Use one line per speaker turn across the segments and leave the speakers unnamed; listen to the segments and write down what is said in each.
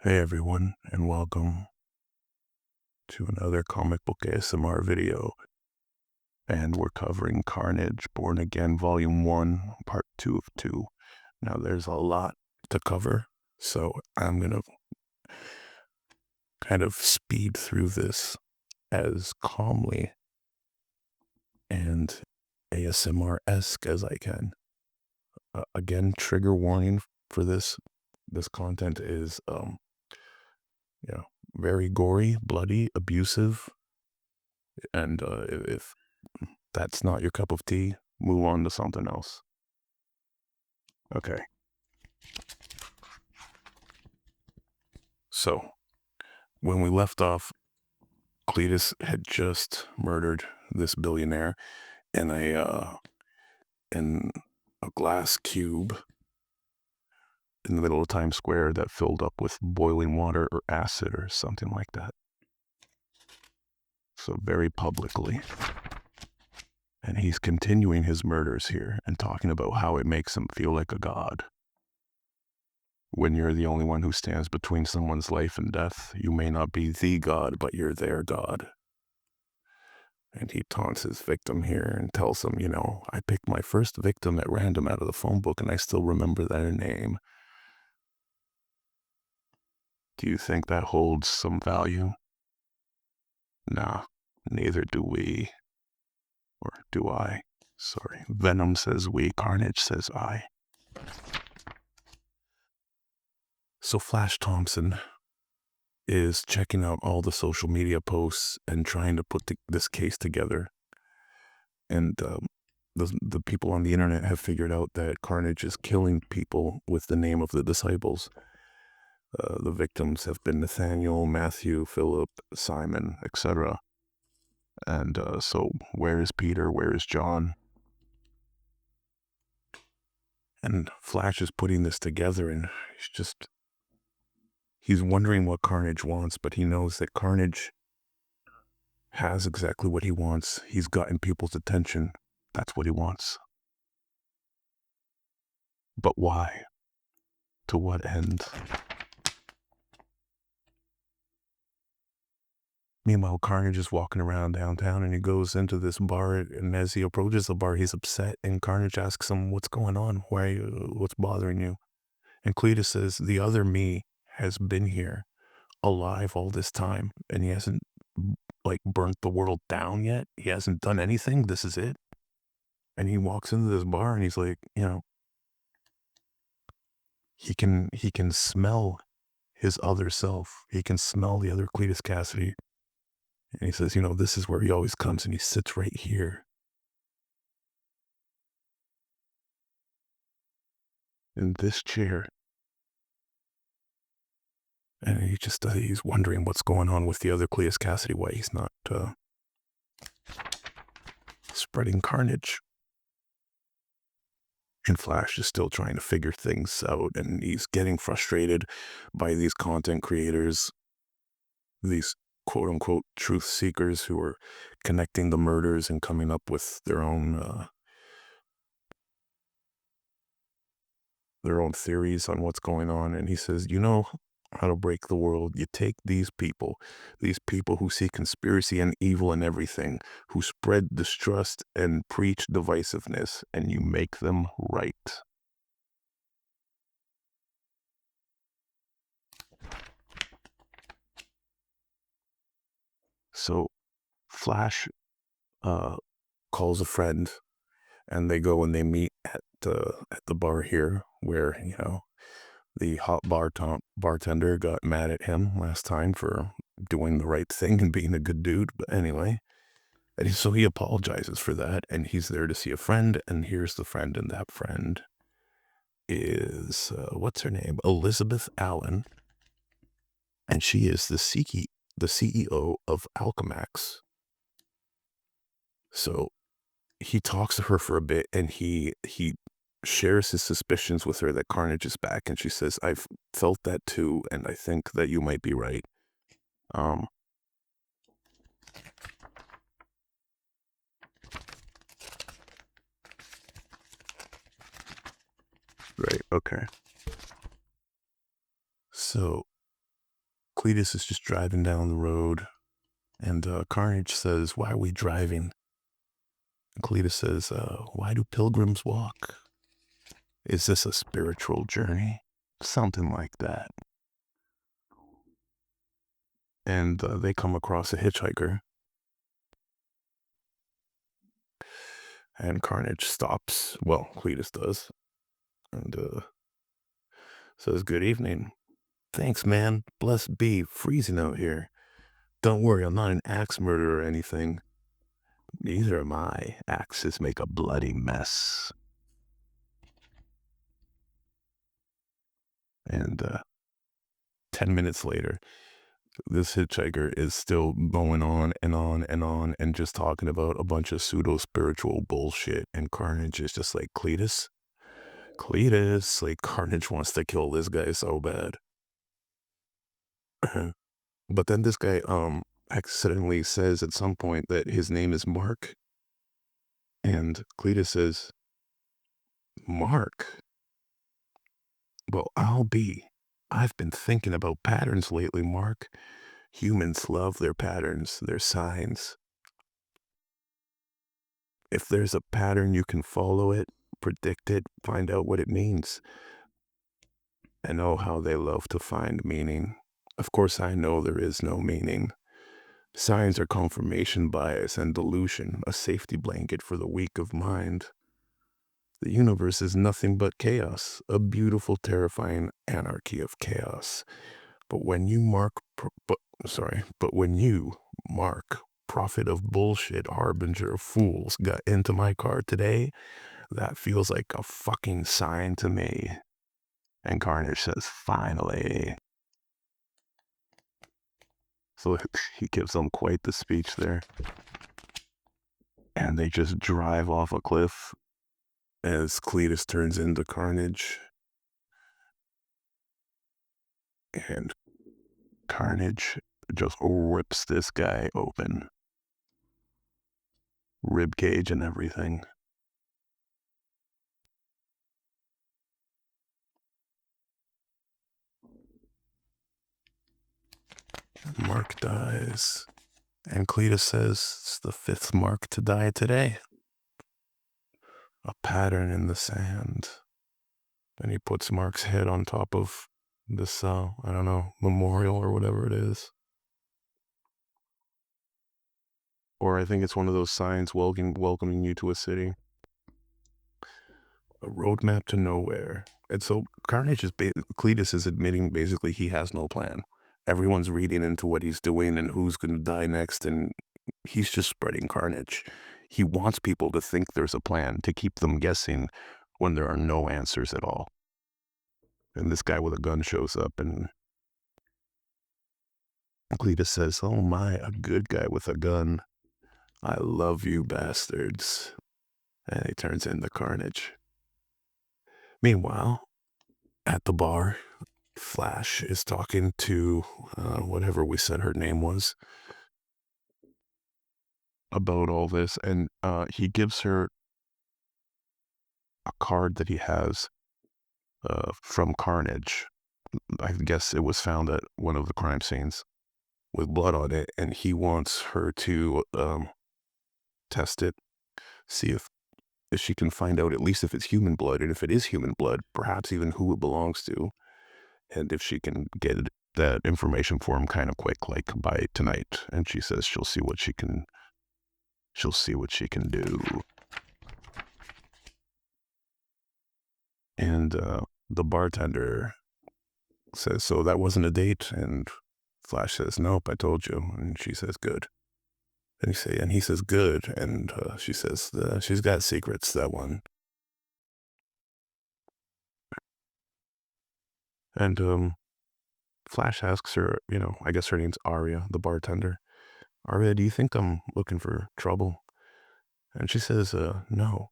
Hey everyone, and welcome to another comic book ASMR video. And we're covering Carnage Born Again Volume 1, Part 2 of 2. Now there's a lot to cover, so I'm going to kind of speed through this as calmly and ASMR-esque as I can. Again, trigger warning for this. This content is, very gory, bloody, abusive, and if that's not your cup of tea, move on to something else. Okay. So, when we left off, Cletus had just murdered this billionaire in a glass cube in the middle of Times Square that filled up with boiling water or acid or something like that. So very publicly. And he's continuing his murders here and talking about how it makes him feel like a god. When you're the only one who stands between someone's life and death, you may not be the god, but you're their god. And he taunts his victim here and tells him, I picked my first victim at random out of the phone book and I still remember their name. Do you think that holds some value? Nah, neither do we. Or do I? Sorry, Venom says we, Carnage says I. So Flash Thompson is checking out all the social media posts and trying to put this case together. And the people on the internet have figured out that Carnage is killing people with the name of the disciples. The victims have been Nathaniel, Matthew, Philip, Simon, etc. And so where is Peter? Where is John? And Flash is putting this together, and he's wondering what Carnage wants, but he knows that Carnage has exactly what he wants. He's gotten people's attention. That's what he wants. But why? To what end? Meanwhile, Carnage is walking around downtown and he goes into this bar, and as he approaches the bar, he's upset, and Carnage asks him, what's going on? What's bothering you? And Cletus says, the other me has been here, alive all this time, and he hasn't, burnt the world down yet. He hasn't done anything. This is it. And he walks into this bar and he's like, he can smell his other self. He can smell the other Cletus Cassidy. And he says, this is where he always comes, and he sits right here. In this chair. And he's wondering what's going on with the other Cletus Cassidy, why he's not spreading carnage. And Flash is still trying to figure things out, and he's getting frustrated by these content creators, these quote-unquote truth seekers who are connecting the murders and coming up with their own theories on what's going on. And he says, how to break the world. You take these people who see conspiracy and evil in everything, who spread distrust and preach divisiveness, and you make them right. So Flash calls a friend, and they go and they meet at the bar here, where the hot bartender got mad at him last time for doing the right thing and being a good dude. But anyway, and so he apologizes for that, and he's there to see a friend, and here's the friend, and that friend is what's her name? Elizabeth Allen, and she is the CEO of Alchemax. So he talks to her for a bit, and he shares his suspicions with her that Carnage is back, and she says, I've felt that too, and I think that you might be right. Right, okay. So Cletus is just driving down the road, and Carnage says, "Why are we driving?" And Cletus says, "Why do pilgrims walk? Is this a spiritual journey?" Something like that. And they come across a hitchhiker, and Carnage stops. Well, Cletus does, and says, "Good evening." "Thanks, man. Blessed be. Freezing out here." "Don't worry, I'm not an axe murderer or anything." "Neither am I. Axes make a bloody mess." And 10 minutes later, this hitchhiker is still going on and on and on and just talking about a bunch of pseudo-spiritual bullshit. And Carnage is just like, Cletus? Cletus. Like, Carnage wants to kill this guy so bad. But then this guy accidentally says at some point that his name is Mark. And Cletus says, "Mark? Well, I'll be. I've been thinking about patterns lately, Mark. Humans love their patterns, their signs. If there's a pattern, you can follow it, predict it, find out what it means. I know how they love to find meaning. Of course, I know there is no meaning. Signs are confirmation bias and delusion, a safety blanket for the weak of mind. The universe is nothing but chaos, a beautiful, terrifying anarchy of chaos. But when you, but when you, Mark, prophet of bullshit, harbinger of fools, got into my car today, that feels like a fucking sign to me." And Carnage says, "Finally." So he gives them quite the speech there. And they just drive off a cliff as Cletus turns into Carnage. And Carnage just rips this guy open. Rib cage and everything. Mark dies. And Cletus says it's the 5th Mark to die today. A pattern in the sand. And he puts Mark's head on top of this, I don't know, memorial or whatever it is. Or I think it's one of those signs welcoming you to a city. A roadmap to nowhere. And so Carnage is, Cletus is admitting basically he has no plan. Everyone's reading into what he's doing and who's going to die next, and he's just spreading carnage. He wants people to think there's a plan, to keep them guessing when there are no answers at all. And this guy with a gun shows up, and Cletus says, "Oh my, a good guy with a gun. I love you bastards." And he turns into Carnage. Meanwhile, at the bar, Flash is talking to whatever we said her name was about all this, and he gives her a card that he has from Carnage. I guess it was found at one of the crime scenes with blood on it, and he wants her to test it, see if she can find out at least if it's human blood, and if it is human blood, perhaps even who it belongs to, and if she can get that information for him kind of quick, like by tonight. And she says she'll see what she can do. And the bartender says, "So that wasn't a date?" And Flash says, "Nope, I told you." And she says, "Good." And he says, "Good." And she says, "She's got secrets, that one." And Flash asks her, I guess her name's Arya, the bartender. "Arya, do you think I'm looking for trouble?" And she says, "No.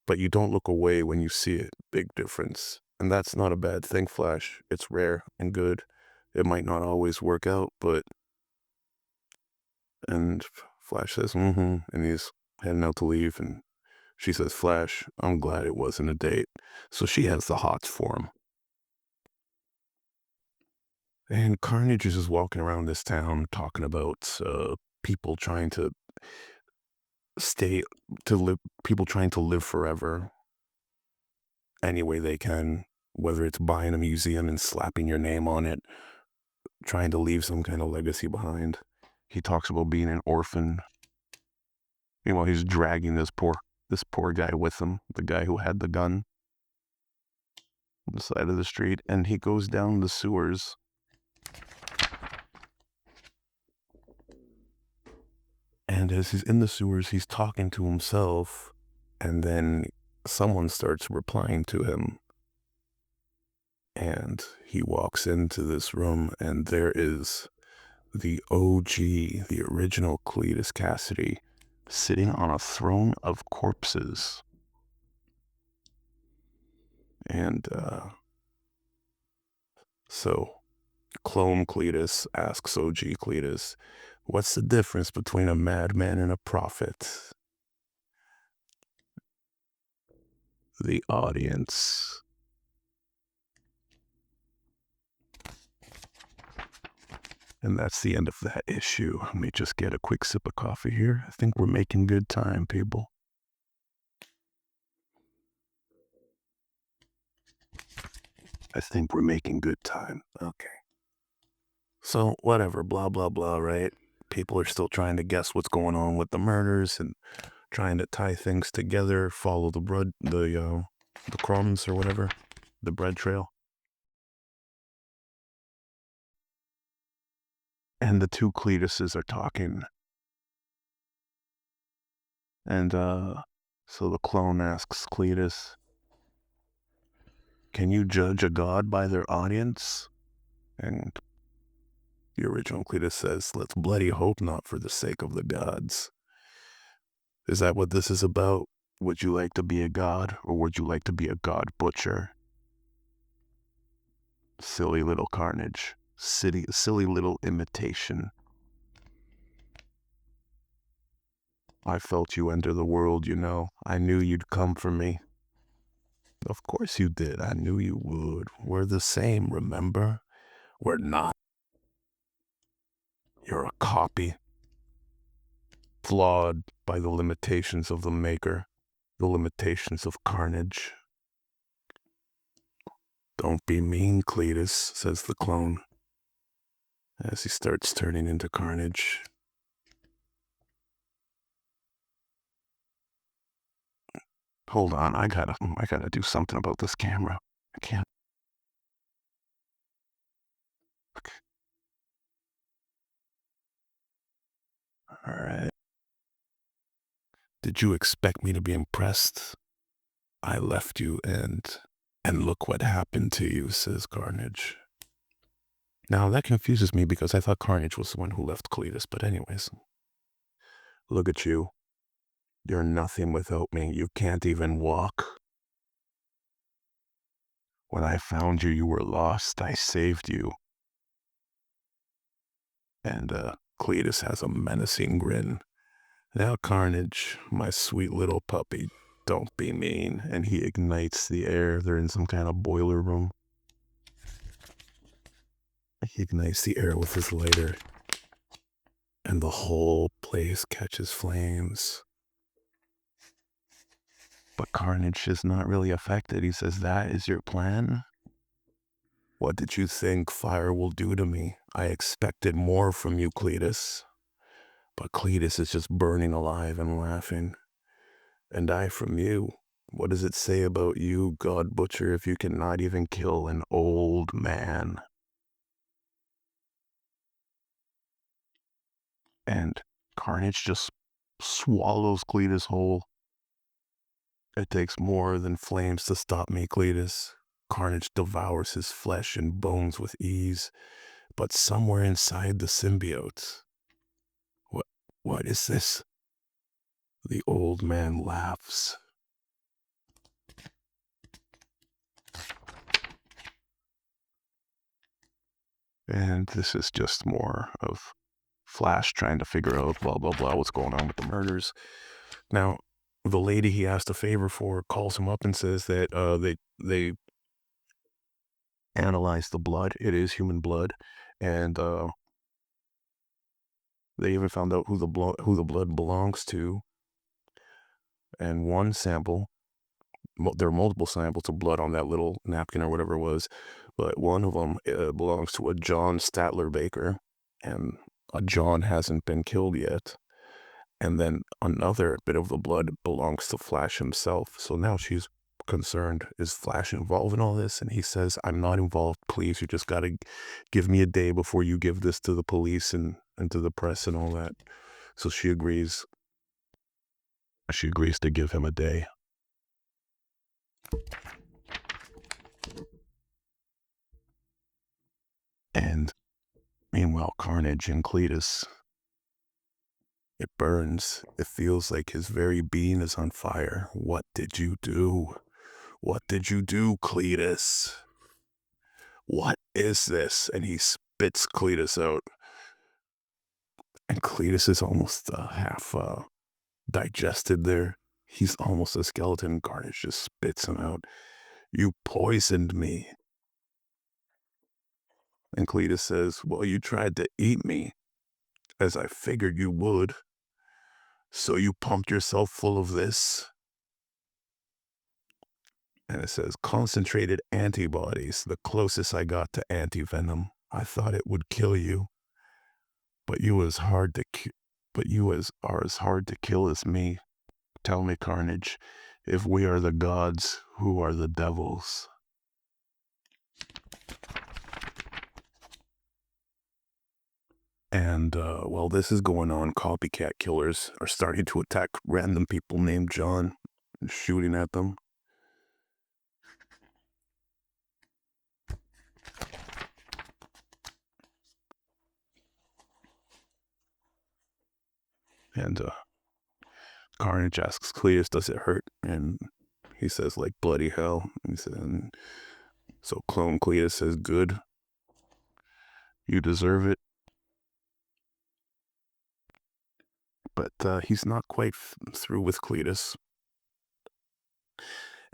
But you don't look away when you see it. Big difference. And that's not a bad thing, Flash. It's rare and good. It might not always work out, but..." And Flash says, "Mm-hmm," and he's heading out to leave, and she says, "Flash, I'm glad it wasn't a date." So she has the hots for him. And Carnage is just walking around this town talking about people trying to stay to live, people trying to live forever any way they can, whether it's buying a museum and slapping your name on it, trying to leave some kind of legacy behind. He talks about being an orphan. Meanwhile, he's dragging this poor guy with him, the guy who had the gun on the side of the street, and he goes down the sewers. And as he's in the sewers, he's talking to himself, and then someone starts replying to him. And he walks into this room, and there is the OG, the original Cletus Cassidy, sitting on a throne of corpses. And so clone Cletus asks OG Cletus, what's the difference between a madman and a prophet? The audience. And that's the end of that issue. Let me just get a quick sip of coffee here. I think we're making good time, people. I think we're making good time. Okay. So, whatever, blah, blah, blah, right? People are still trying to guess what's going on with the murders and trying to tie things together, follow the crumbs or whatever, the bread trail. And the two Cletuses are talking. And so the clone asks Cletus, can you judge a god by their audience? And the original Cletus says, let's bloody hope not, for the sake of the gods. Is that what this is about? Would you like to be a god, or would you like to be a god butcher? Silly little Carnage. Silly little imitation. I felt you enter the world, you know. I knew you'd come for me. Of course you did. I knew you would. We're the same, remember? We're not. You're a copy. Flawed by the limitations of the maker. The limitations of Carnage. Don't be mean, Cletus, says the clone, as he starts turning into Carnage. Hold on, I gotta do something about this camera. I can't. Okay. All right. Did you expect me to be impressed? I left you, and look what happened to you, says Carnage. Now that confuses me because I thought Carnage was the one who left Cletus, but anyways. Look at you. You're nothing without me. You can't even walk. When I found you, you were lost. I saved you. And Cletus has a menacing grin. Now, Carnage, my sweet little puppy, don't be mean. And he ignites the air. They're in some kind of boiler room. He ignites the air with his lighter. And the whole place catches flames. But Carnage is not really affected. He says, that is your plan? What did you think fire will do to me? I expected more from you, Cletus. But Cletus is just burning alive and laughing. And I from you. What does it say about you, God Butcher, if you cannot even kill an old man? And Carnage just swallows Cletus whole. It takes more than flames to stop me, Cletus. Carnage devours his flesh and bones with ease. But somewhere inside the symbiote... What is this? The old man laughs. And this is just more of Flash trying to figure out blah, blah, blah, what's going on with the murders. Now, the lady he asked a favor for calls him up and says that they analyzed the blood. It is human blood, and they even found out who the blood belongs to. And one sample, there are multiple samples of blood on that little napkin or whatever it was, but one of them belongs to a John Statler Baker, and a John hasn't been killed yet. And then another bit of the blood belongs to Flash himself. So now she's concerned, is Flash involved in all this? And he says, I'm not involved, please. You just got to give me a day before you give this to the police and to the press and all that. So she agrees. She agrees to give him a day. And meanwhile, Carnage and Cletus, it burns. It feels like his very being is on fire. What did you do? What did you do, Cletus? What is this? And he spits Cletus out. And Cletus is almost half digested there. He's almost a skeleton. Carnage just spits him out. You poisoned me. And Cletus says, well, you tried to eat me, as I figured you would. So you pumped yourself full of this? And it says, concentrated antibodies, the closest I got to anti-venom. I thought it would kill you. But you are as hard to kill as me. Tell me, Carnage, if we are the gods, who are the devils? And while this is going on, copycat killers are starting to attack random people named John, shooting at them. And Carnage asks Cletus, does it hurt? And he says, like bloody hell. And so Clone Cletus says, good. You deserve it. But he's not quite through with Cletus.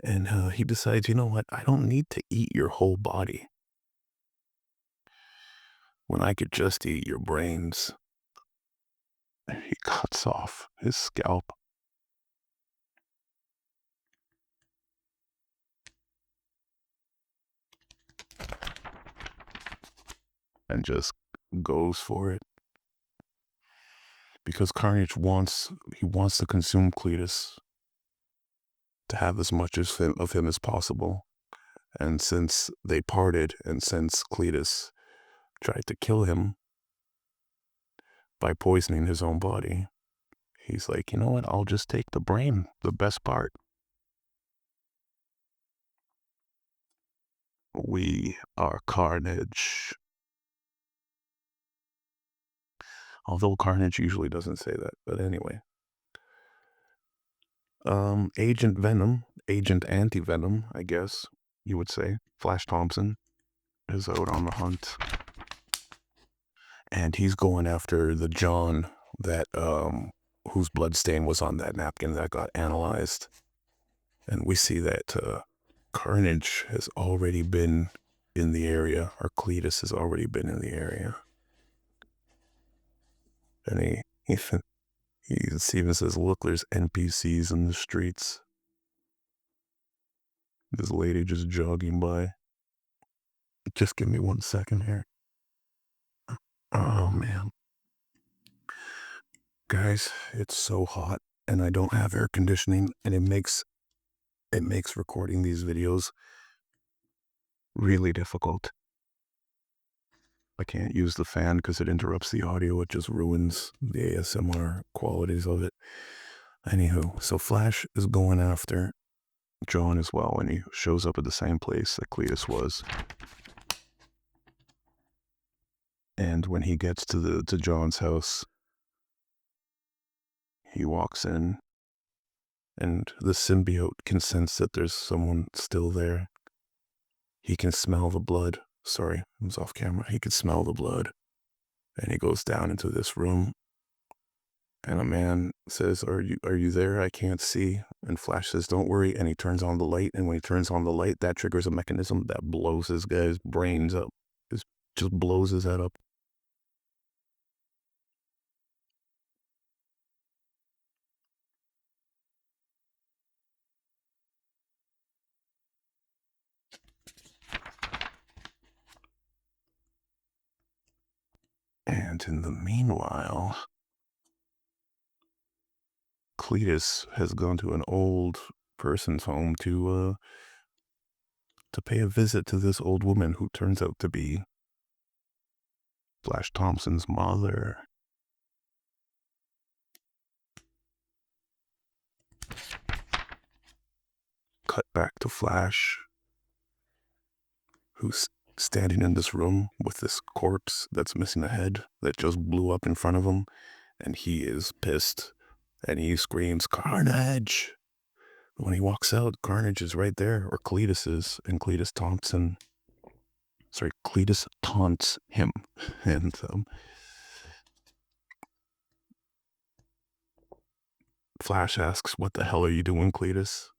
And he decides, you know what? I don't need to eat your whole body when I could just eat your brains. And he cuts off his scalp. And just goes for it. Because Carnage wants to consume Cletus, to have as much of him as possible. And since they parted, and since Cletus tried to kill him by poisoning his own body, he's like, you know what, I'll just take the brain, the best part. We are Carnage. Although Carnage usually doesn't say that, but anyway. Agent Venom, Agent Anti-Venom, I guess you would say, Flash Thompson, is out on the hunt. And he's going after the John that, whose bloodstain was on that napkin that got analyzed. And we see that Carnage has already been in the area, or Cletus has already been in the area. And he even says, look, there's NPCs in the streets. This lady just jogging by. Just give me 1 second here. Oh, man. Guys, it's so hot, and I don't have air conditioning, and it makes recording these videos really difficult. I can't use the fan because it interrupts the audio. It just ruins the ASMR qualities of it. Anywho, so Flash is going after John as well, and he shows up at the same place that Cletus was. And when he gets to John's house, he walks in, and the symbiote can sense that there's someone still there. He can smell the blood. Sorry, it was off camera. He can smell the blood. And he goes down into this room. And a man says, are you there? I can't see. And Flash says, don't worry. And he turns on the light. And when he turns on the light, that triggers a mechanism that blows this guy's brains up. It just blows his head up. And in the meanwhile, Cletus has gone to an old person's home to pay a visit to this old woman who turns out to be Flash Thompson's mother. Cut back to Flash, who's standing in this room with this corpse that's missing a head that just blew up in front of him, and he is pissed, and he screams, "Carnage!" When he walks out, Carnage is right there, or Cletus is, and Cletus taunts him, and Flash asks, "What the hell are you doing, Cletus?"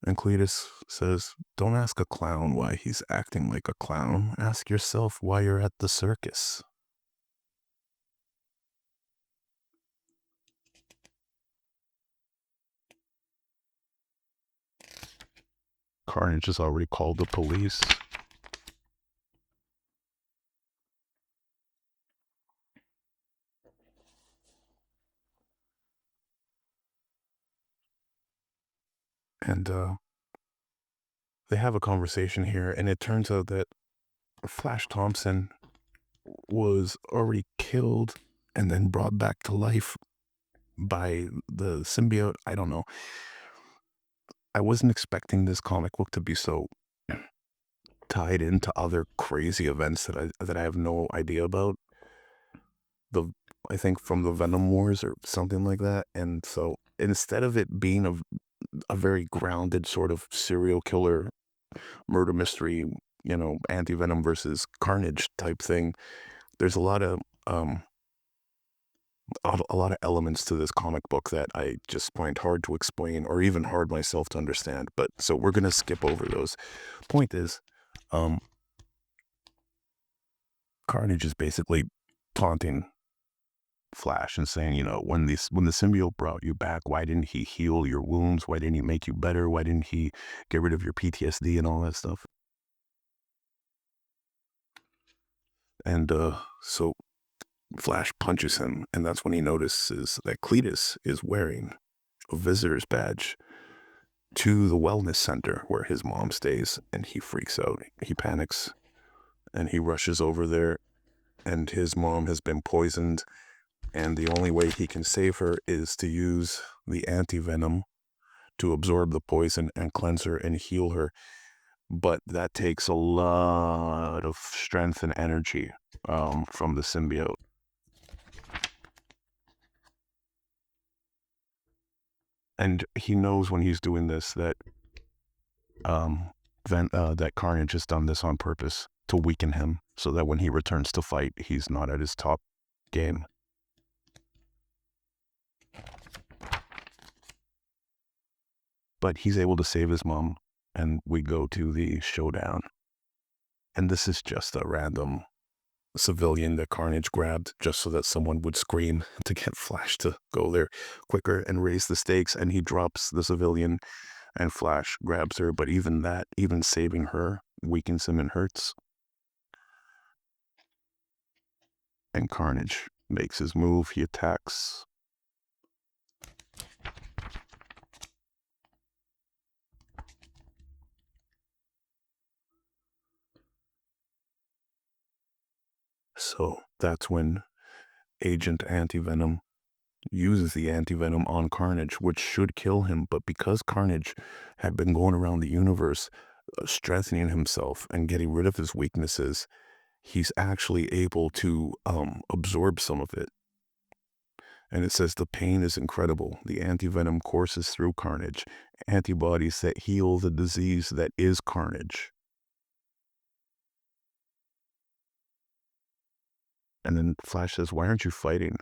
And Cletus says, "Don't ask a clown why he's acting like a clown. Ask yourself why you're at the circus." Carnage has already called the police. And they have a conversation here, and it turns out that Flash Thompson was already killed and then brought back to life by the symbiote. I don't know. I wasn't expecting this comic book to be so tied into other crazy events that I have no idea about. I think from the Venom Wars or something like that. And so instead of it being a very grounded sort of serial killer murder mystery, anti-Venom versus Carnage type thing, there's um a lot of elements to this comic book that I just find hard to explain or even hard myself to understand. But so we're gonna skip over those. Point is, um, Carnage is basically taunting Flash and saying, when the symbiote brought you back, why didn't he heal your wounds? Why didn't he make you better? Why didn't he get rid of your PTSD and all that stuff? And so Flash punches him, and that's when he notices that Cletus is wearing a visitor's badge to the wellness center where his mom stays, and he freaks out. He panics, and he rushes over there, and his mom has been poisoned, and the only way he can save her is to use the anti-venom to absorb the poison and cleanse her and heal her. But that takes a lot of strength and energy from the symbiote. And he knows when he's doing this that that Carnage has done this on purpose to weaken him so that when he returns to fight, he's not at his top game. But he's able to save his mom, and we go to the showdown. And this is just a random civilian that Carnage grabbed just so that someone would scream to get Flash to go there quicker and raise the stakes. And he drops the civilian, and Flash grabs her. But even saving her weakens him and hurts. And Carnage makes his move. He attacks. So that's when Agent Anti-Venom uses the anti-venom on Carnage, which should kill him. But because Carnage had been going around the universe, strengthening himself and getting rid of his weaknesses, he's actually able to absorb some of it. And it says the pain is incredible. The anti-venom courses through Carnage, antibodies that heal the disease that is Carnage. And then Flash says, "Why aren't you fighting?"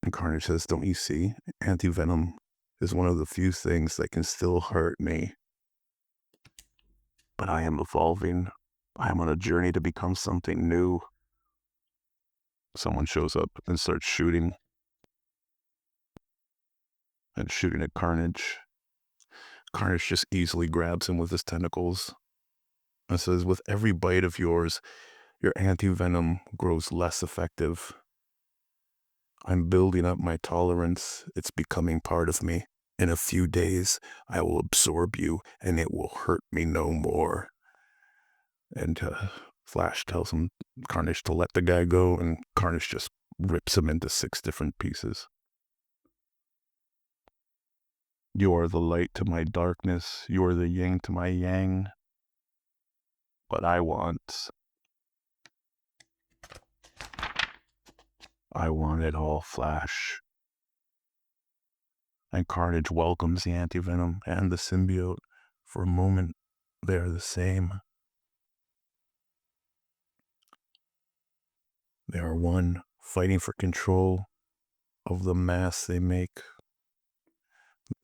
And Carnage says, don't you see? Anti-venom is one of the few things that can still hurt me. But I am evolving. I am on a journey to become something new. Someone shows up and starts shooting at Carnage. Carnage just easily grabs him with his tentacles and says, with every bite of yours, your anti-venom grows less effective. I'm building up my tolerance. It's becoming part of me. In a few days, I will absorb you and it will hurt me no more. And Flash tells him, Carnage, to let the guy go, and Carnage just rips him into 6 different pieces. You are the light to my darkness. You are the yin to my yang. But I want it all, Flash. And Carnage welcomes the anti-venom and the symbiote. For a moment, they are the same. They are one, fighting for control of the mass they make.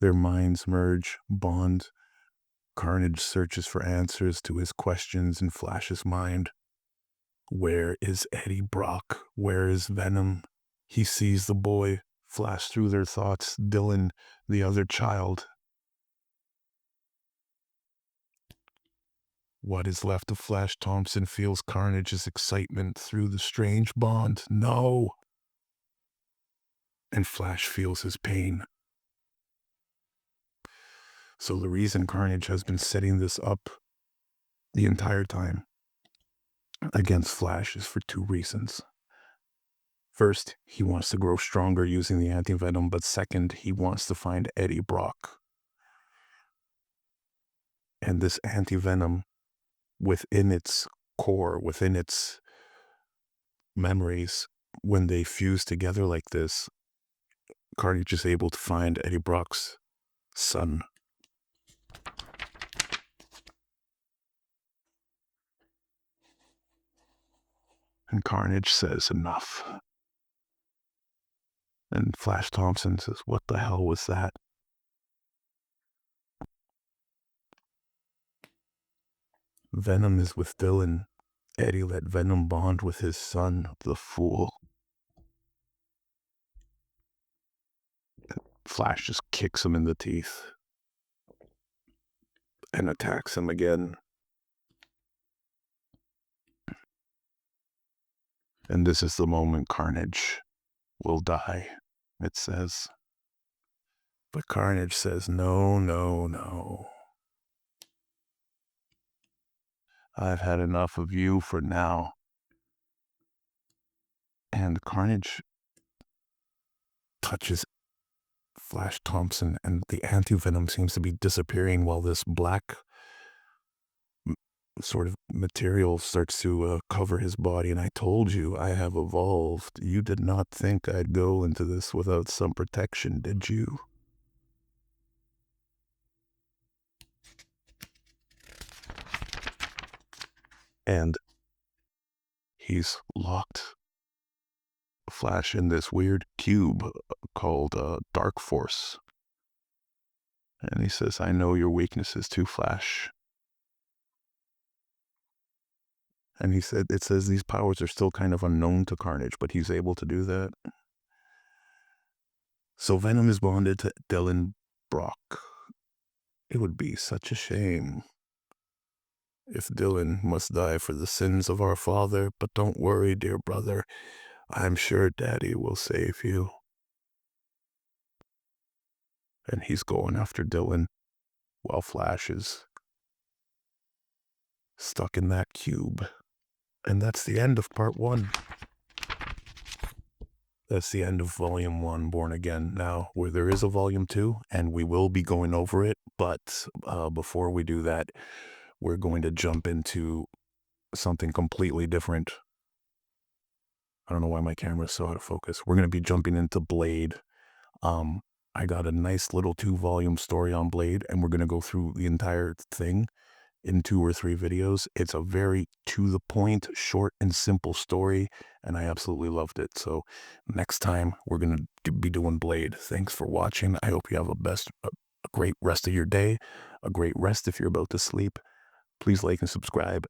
Their minds merge, bond. Carnage searches for answers to his questions in Flash's mind. Where is Eddie Brock? Where is Venom? He sees the boy flash through their thoughts, Dylan, the other child. What is left of Flash Thompson feels Carnage's excitement through the strange bond. No! And Flash feels his pain. So the reason Carnage has been setting this up the entire time against Flash is for 2 reasons. First, he wants to grow stronger using the anti-venom, but second, he wants to find Eddie Brock. And this anti-venom, within its core, within its memories, when they fuse together like this, Carnage is able to find Eddie Brock's son. And Carnage says, enough. And Flash Thompson says, what the hell was that? Venom is with Dylan. Eddie let Venom bond with his son, the fool. Flash just kicks him in the teeth and attacks him again. And this is the moment Carnage will die, it says. But Carnage says, no, no, no. I've had enough of you for now. And Carnage touches Flash Thompson, and the anti-venom seems to be disappearing while this black sort of material starts to cover his body. And I told you, I have evolved. You did not think I'd go into this without some protection, did you? And he's locked Flash in this weird cube called Dark Force. And he says, I know your weaknesses too, Flash. And he said, it says these powers are still kind of unknown to Carnage, but he's able to do that. So Venom is bonded to Dylan Brock. It would be such a shame if Dylan must die for the sins of our father, but don't worry, dear brother. I'm sure Daddy will save you. And he's going after Dylan while Flash is stuck in that cube. And that's the end of part 1. That's the end of volume 1, Born Again. Now, where there is a volume 2, and we will be going over it, but before we do that, we're going to jump into something completely different. I don't know why my camera's so out of focus. We're going to be jumping into Blade. I got a nice little 2-volume story on Blade, and we're going to go through the entire thing in 2 or 3 videos. It's a very to the point, short and simple story, and I absolutely loved it. So next time we're gonna be doing Blade. Thanks for watching. I hope you have a great rest of your day, a great rest if you're about to sleep. Please like and subscribe,